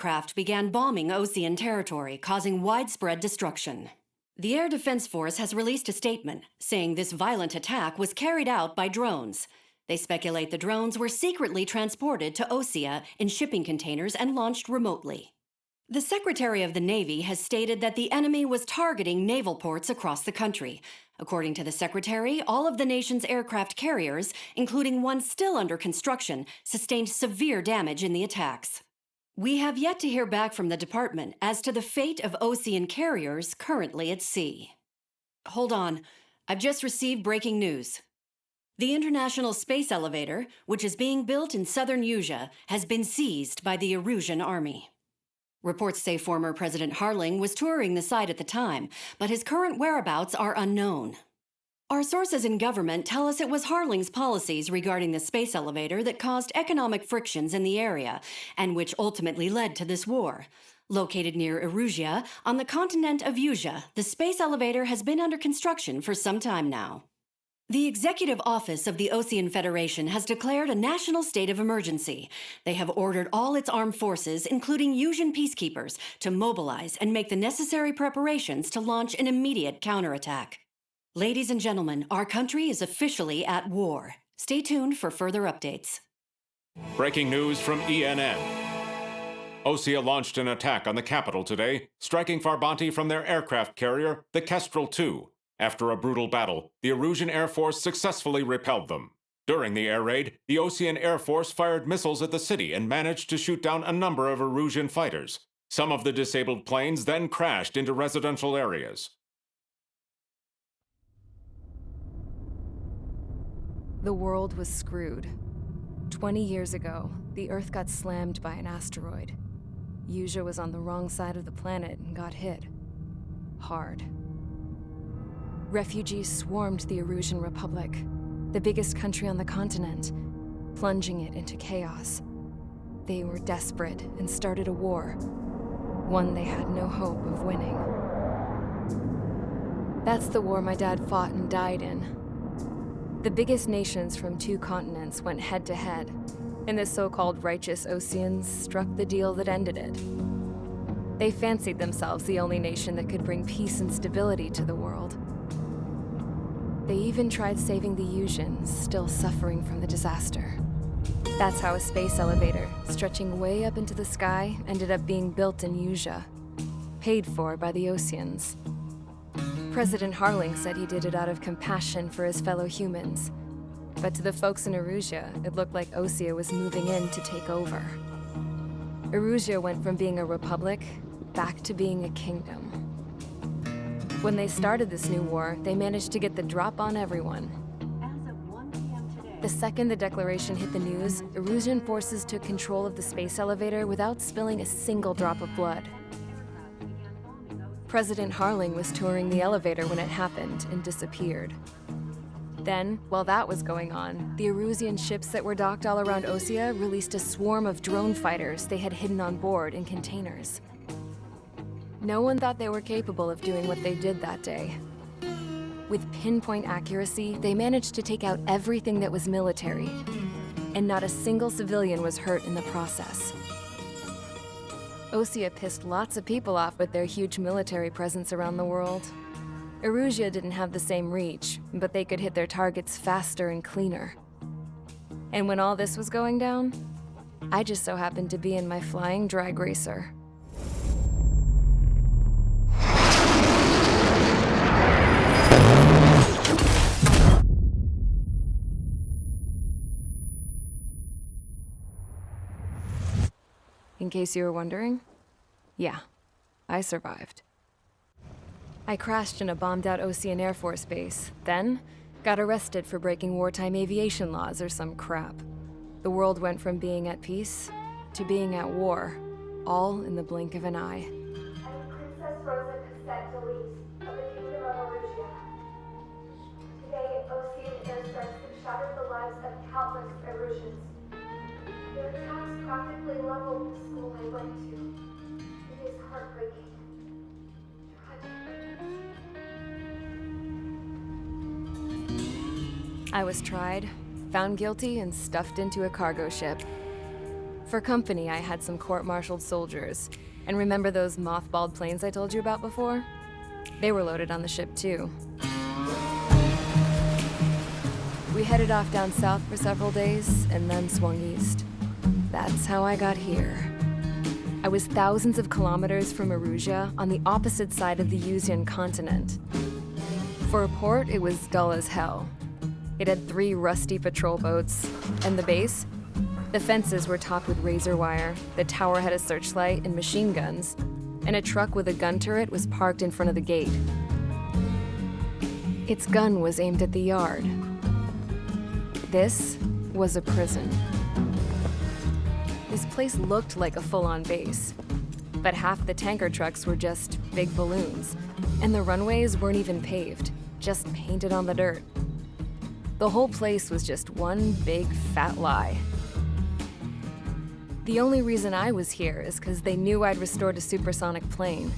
aircraft began bombing Ocean territory, causing widespread destruction. The Air Defense Force has released a statement saying this violent attack was carried out by drones. They speculate the drones were secretly transported to Osea in shipping containers and launched remotely. The Secretary of the Navy has stated that the enemy was targeting naval ports across the country. According to the Secretary, all of the nation's aircraft carriers, including one still under construction, sustained severe damage in the attacks. We have yet to hear back from the department as to the fate of Ocean carriers currently at sea. Hold on, I've just received breaking news. The International Space Elevator, which is being built in southern Usea, has been seized by the Erusian army. Reports say former President Harling was touring the site at the time, but his current whereabouts are unknown. Our sources in government tell us it was Harling's policies regarding the space elevator that caused economic frictions in the area, and which ultimately led to this war. Located near Erusia, on the continent of Usea, the space elevator has been under construction for some time now. The Executive Office of the Ocean Federation has declared a national state of emergency. They have ordered all its armed forces, including Usian peacekeepers, to mobilize and make the necessary preparations to launch an immediate counterattack. Ladies and gentlemen, our country is officially at war. Stay tuned for further updates. Breaking news from ENN. Osea launched an attack on the capital today, striking Farbanti from their aircraft carrier, the Kestrel II. After a brutal battle, the Erusian Air Force successfully repelled them. During the air raid, the Ocean Air Force fired missiles at the city and managed to shoot down a number of Erusian fighters. Some of the disabled planes then crashed into residential areas. The world was screwed. 20 years ago, the Earth got slammed by an asteroid. Usea was on the wrong side of the planet and got hit. Hard. Refugees swarmed the Erusian Republic, the biggest country on the continent, plunging it into chaos. They were desperate and started a war, one they had no hope of winning. That's the war my dad fought and died in. The biggest nations from 2 continents went head-to-head, and the so-called righteous Oceans struck the deal that ended it. They fancied themselves the only nation that could bring peace and stability to the world. They even tried saving the Usians, still suffering from the disaster. That's how a space elevator, stretching way up into the sky, ended up being built in Usea, paid for by the Oceans. President Harling said he did it out of compassion for his fellow humans. But to the folks in Erusia, it looked like Osea was moving in to take over. Erusia went from being a republic back to being a kingdom. When they started this new war, they managed to get the drop on everyone. The second the declaration hit the news, Erusian forces took control of the space elevator without spilling a single drop of blood. President Harling was touring the elevator when it happened and disappeared. Then, while that was going on, the Erusian ships that were docked all around Osea released a swarm of drone fighters they had hidden on board in containers. No one thought they were capable of doing what they did that day. With pinpoint accuracy, they managed to take out everything that was military, and not a single civilian was hurt in the process. Osea pissed lots of people off with their huge military presence around the world. Erusia didn't have the same reach, but they could hit their targets faster and cleaner. And when all this was going down, I just so happened to be in my flying drag racer. In case you were wondering, yeah, I survived. I crashed in a bombed-out Ocean Air Force base, then got arrested for breaking wartime aviation laws or some crap. The world went from being at peace to being at war, all in the blink of an eye. I'm Princess Rosa Cassette Delise of the Kingdom of Erusia. Today, Ocean airstrikes have shattered the lives of countless Erusians. Their attacks practically leveled the school I went to. It is heartbreaking. I was tried, found guilty, and stuffed into a cargo ship. For company, I had some court-martialed soldiers. And remember those mothballed planes I told you about before? They were loaded on the ship too. We headed off down south for several days, and then swung east. That's how I got here. I was thousands of kilometers from Erusia, on the opposite side of the Yuzian continent. For a port, it was dull as hell. It had 3 rusty patrol boats, and the base? The fences were topped with razor wire, the tower had a searchlight and machine guns, and a truck with a gun turret was parked in front of the gate. Its gun was aimed at the yard. This was a prison. This place looked like a full-on base, but half the tanker trucks were just big balloons, and the runways weren't even paved, just painted on the dirt. The whole place was just one big fat lie. The only reason I was here is because they knew I'd restored a supersonic plane.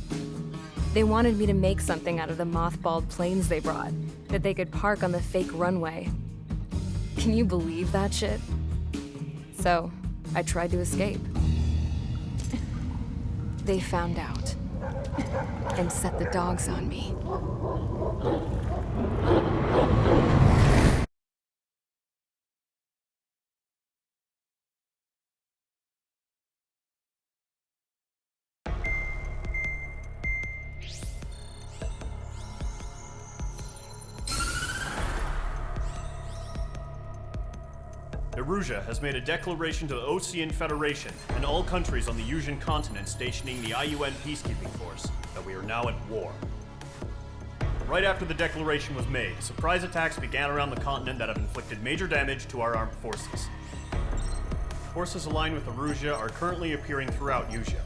They wanted me to make something out of the mothballed planes they brought, that they could park on the fake runway. Can you believe that shit? So, I tried to escape. They found out, and set the dogs on me. Erusia has made a declaration to the Osean Federation and all countries on the Yuzian continent stationing the IUN peacekeeping force that we are now at war. Right after the declaration was made, surprise attacks began around the continent that have inflicted major damage to our armed forces. Forces aligned with Erusia are currently appearing throughout Yusia.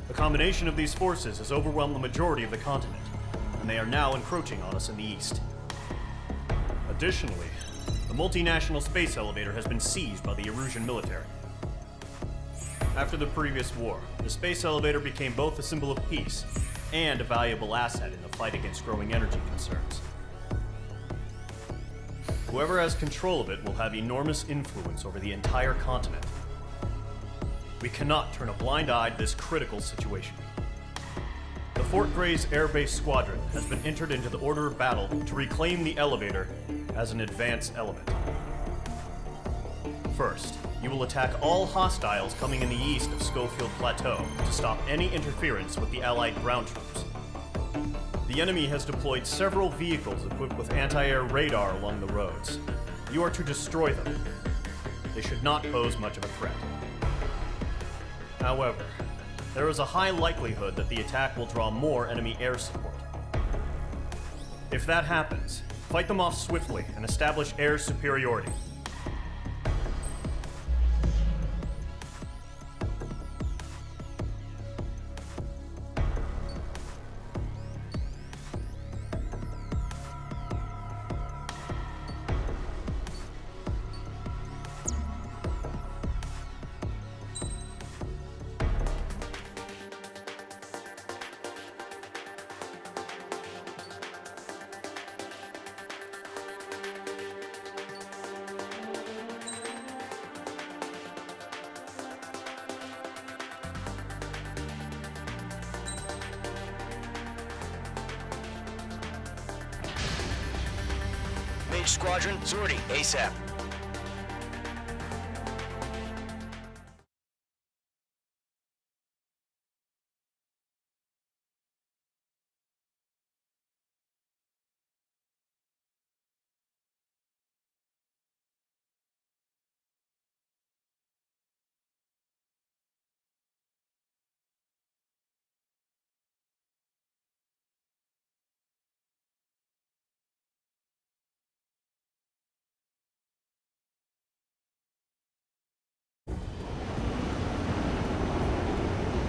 The combination of these forces has overwhelmed the majority of the continent, and they are now encroaching on us in the east. Additionally, the multinational space elevator has been seized by the Erusian military. After the previous war, the space elevator became both a symbol of peace and a valuable asset in the fight against growing energy concerns. Whoever has control of it will have enormous influence over the entire continent. We cannot turn a blind eye to this critical situation. The Fort Gray's Air Base Squadron has been entered into the order of battle to reclaim the elevator as an advance element. First, you will attack all hostiles coming in the east of Schofield Plateau to stop any interference with the Allied ground troops. The enemy has deployed several vehicles equipped with anti-air radar along the roads. You are to destroy them. They should not pose much of a threat. However, there is a high likelihood that the attack will draw more enemy air support. If that happens, fight them off swiftly and establish air superiority. Mage Squadron, Zordi, ASAP.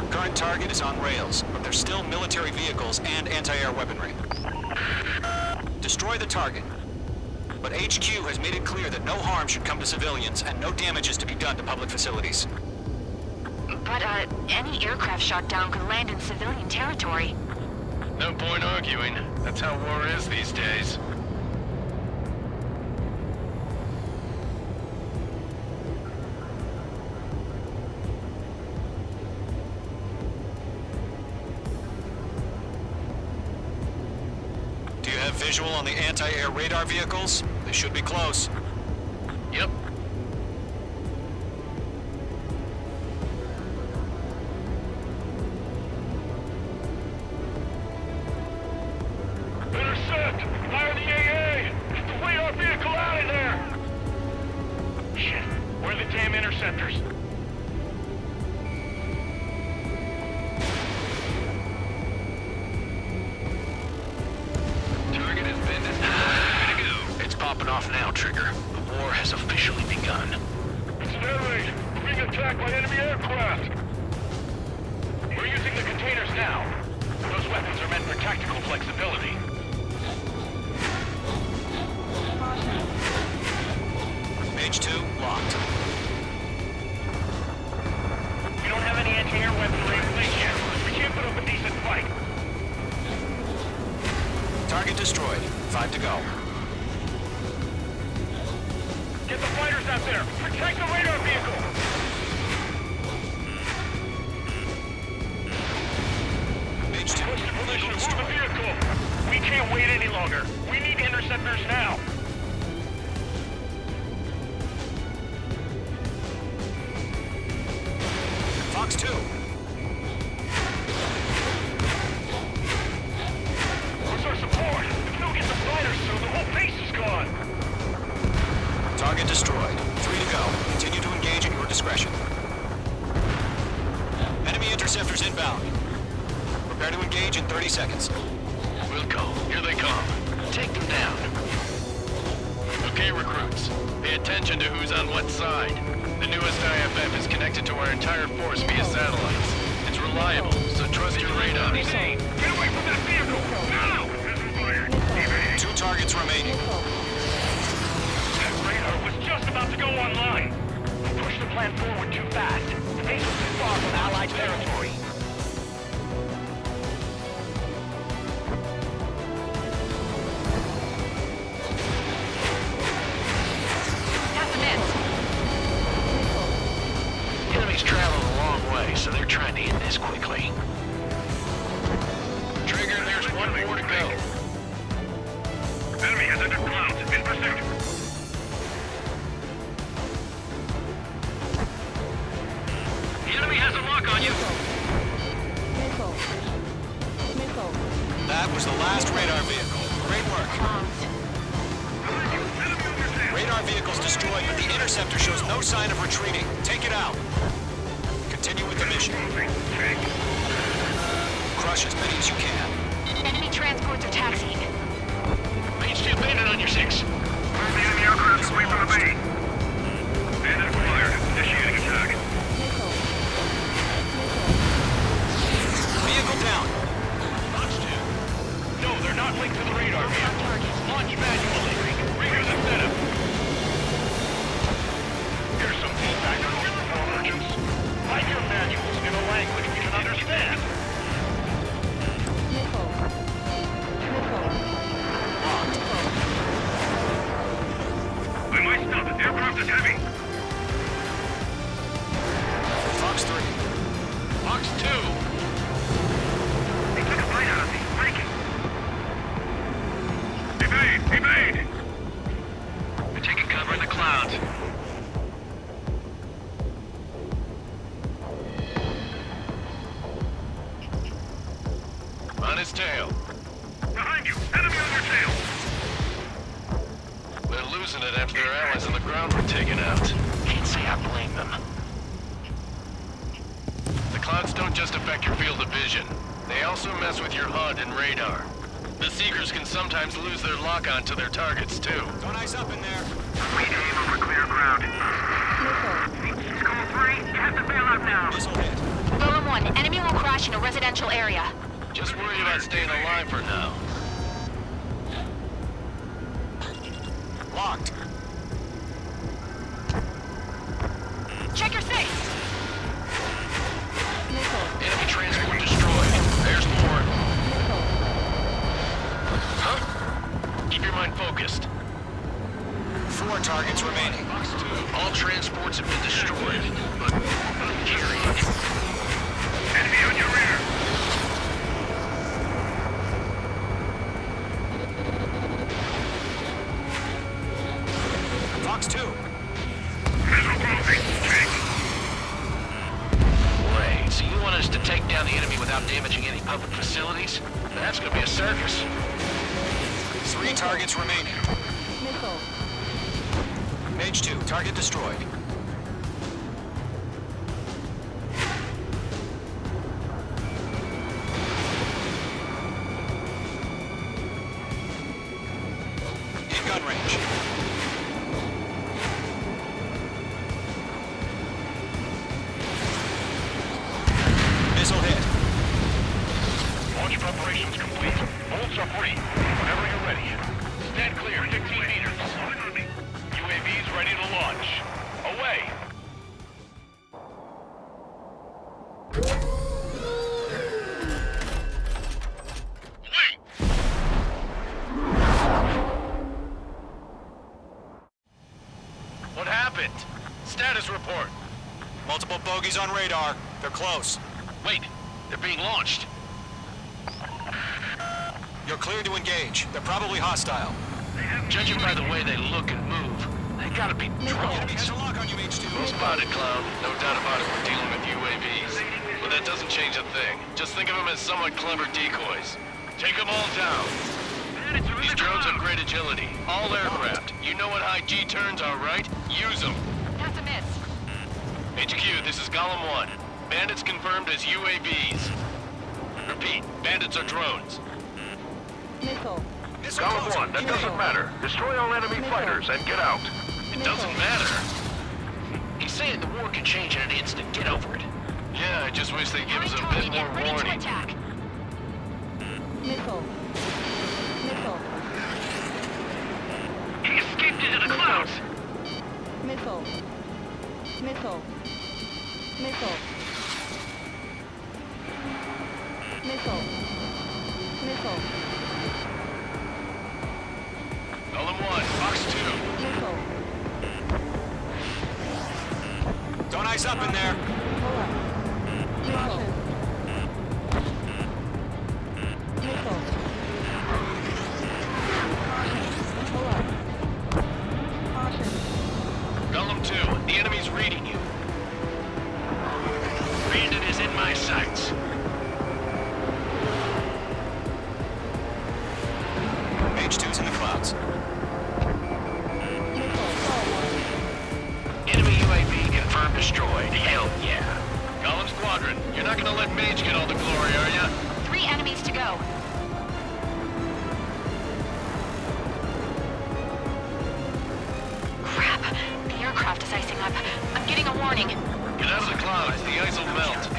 Current target is on rails, but there's still military vehicles and anti-air weaponry. Destroy the target. But HQ has made it clear that no harm should come to civilians and no damage is to be done to public facilities. But, any aircraft shot down could land in civilian territory. No point arguing. That's how war is these days. Visual on the anti-air radar vehicles? They should be close. Yep. Intercept! Fire the AA! Get the radar vehicle out of there! Shit, where are the damn interceptors? Target has been destroyed. Way to go. It's popping off now, Trigger. The war has officially begun. It's an air raid. We're being attacked by enemy aircraft. We're using the containers now. Those weapons are meant for tactical flexibility. Page 2, locked. We don't have any anti-air weaponry in place yet. We can't put up a decent fight. Target destroyed. 5 to go. Get the fighters out there! Protect the radar vehicle! Page 2, Push the vehicle position, move the destroyed. vehicle! We can't wait any longer. We need interceptors now! Fox 2. Where's our support? If we don't get the fighters through, the whole base is gone! Target destroyed. 3 to go. Continue to engage at your discretion. Enemy interceptors inbound. Prepare to engage in 30 seconds. We'll go. Here they come. Take them down. Okay, recruits. Pay attention to who's on what side. The newest IFF is connected to our entire force via satellites. It's reliable, so trust your radar. Get away from that vehicle! Now! 2 targets remaining. That radar was just about to go online. We pushed the plan forward too fast. The base was too far from Allied territory. The enemy's traveled a long way, so they're trying to end this quickly. Trigger, there's one more to go. Enemy has entered clouds. In pursuit. The enemy has a lock on you. That was the last radar vehicle. Great work. Radar vehicle's destroyed, but the interceptor shows no sign of retreating. Take it out. Continue with the mission. Crush as many as you can. Enemy transports are taxiing. Page 2 bandit on your 6. The enemy aircraft away from the base. Bandit acquired. Initiating attack. Vehicle down. Launch 2. No, they're not linked to the radar vehicle. Launch manually. Redo the setup. Here's some feedback on your performance. Write your manuals in a language we can understand. We might stop it. Aircraft is heavy. Fox 3. Fox 2. They took a bite out of me. Breaking. Evade! Evade! We're taking cover in the clouds. On his tail. Behind you! Enemy on your tail! They're losing it after their allies on the ground were taken out. Can't say I blame them. The clouds don't just affect your field of vision. They also mess with your HUD and radar. The Seekers can sometimes lose their lock-on to their targets, too. Don't ice up in there. We aim over clear ground. Call 3, you have to bail out now. This'll hit. Golem 1, enemy will crash in a residential area. Just worry about staying alive for now. Locked. Check your safe. Enemy transport destroyed. There's more. Huh? Keep your mind focused. 4 targets remaining. Fox 2. All transports have been destroyed, but carry it. Enemy on your rear. us to take down the enemy without damaging any public facilities? That's gonna be a circus. 3 targets remaining. Missile. Mage 2, target destroyed. In gun range. Missile hit. Launch preparations complete. Bolts are free. Whenever you're ready. Stand clear, 15 meters. UAVs ready to launch. Away! Wait! What happened? Status report. Multiple bogeys on radar. They're close. Wait, they're being launched. You're cleared to engage. They're probably hostile. Judging by the way they look and move, they gotta be drones. Enemies are lock on you, Mage 2. Well spotted, clown. No doubt about it, we're dealing with UAVs. But that doesn't change a thing. Just think of them as somewhat clever decoys. Take them all down. These drones have great agility. All aircraft. You know what high G turns are, right? Use them. That's a miss. HQ, this is Golem 1. Bandits confirmed as UAVs. Repeat, bandits are drones. Missile. Golem 1, that doesn't matter. Destroy all enemy fighters and get out. It doesn't matter. He's saying the war can change in an instant. Get over it. Yeah, I just wish they'd give us a bit more warning. Missile. Missile. He escaped into the clouds. Missile. Missile. Missile. Missile. Missile. Golem 1, Fox 2. Missile. Don't ice up in there. Pull up. Missile. Missile. Pull up. Caution. Golem 2, the enemy's reading you. Bandit is in my sights. Mage 2's in the clouds. Enemy UAV confirmed destroyed. Hell yeah. Golem Squadron, you're not gonna let Mage get all the glory, are ya? 3 enemies to go. Crap. The aircraft is icing up. I'm getting a warning. Get out of the clouds, the ice will melt.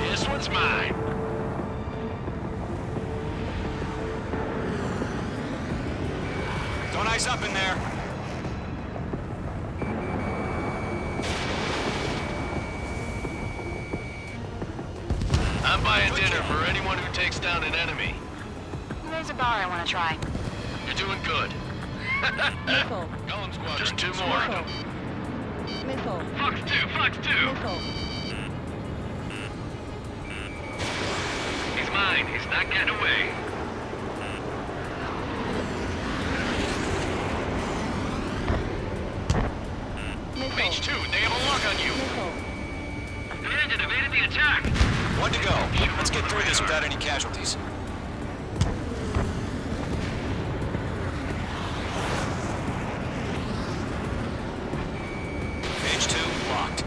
This one's mine. Don't ice up in there. I'm buying dinner for anyone who takes down an enemy. There's a bar I want to try. You're doing good. Missile. Golem Squadron, just 2 more. Missile. Missile. Fox 2, Fox 2. Missile. He's mine. He's not getting away. Missile. Mage 2, they have a lock on you. Missile. Bandit evaded the attack. 1 to go. Let's get through this without any casualties. Mage 2 locked.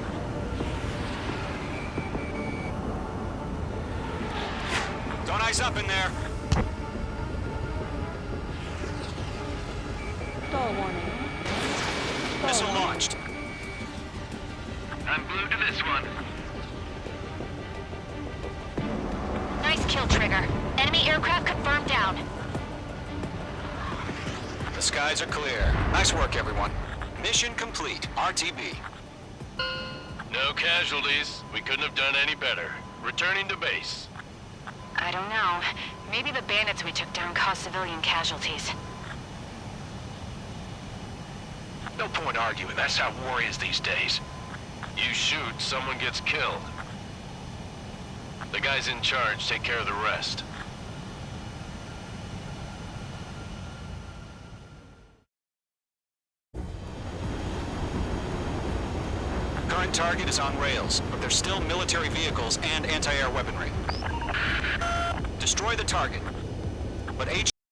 Don't ice up in there. Stall warning. Stall Missile warning. launched. I'm glued to this one. Nice kill, Trigger. Enemy aircraft confirmed down. The skies are clear. Nice work, everyone. Mission complete. RTB. No casualties. We couldn't have done any better. Returning to base. I don't know. Maybe the bandits we took down caused civilian casualties. No point arguing. That's how war is these days. You shoot, someone gets killed. The guys in charge take care of the rest. current target is on rails, but there's still military vehicles and anti-air weaponry. Destroy the target, but HQ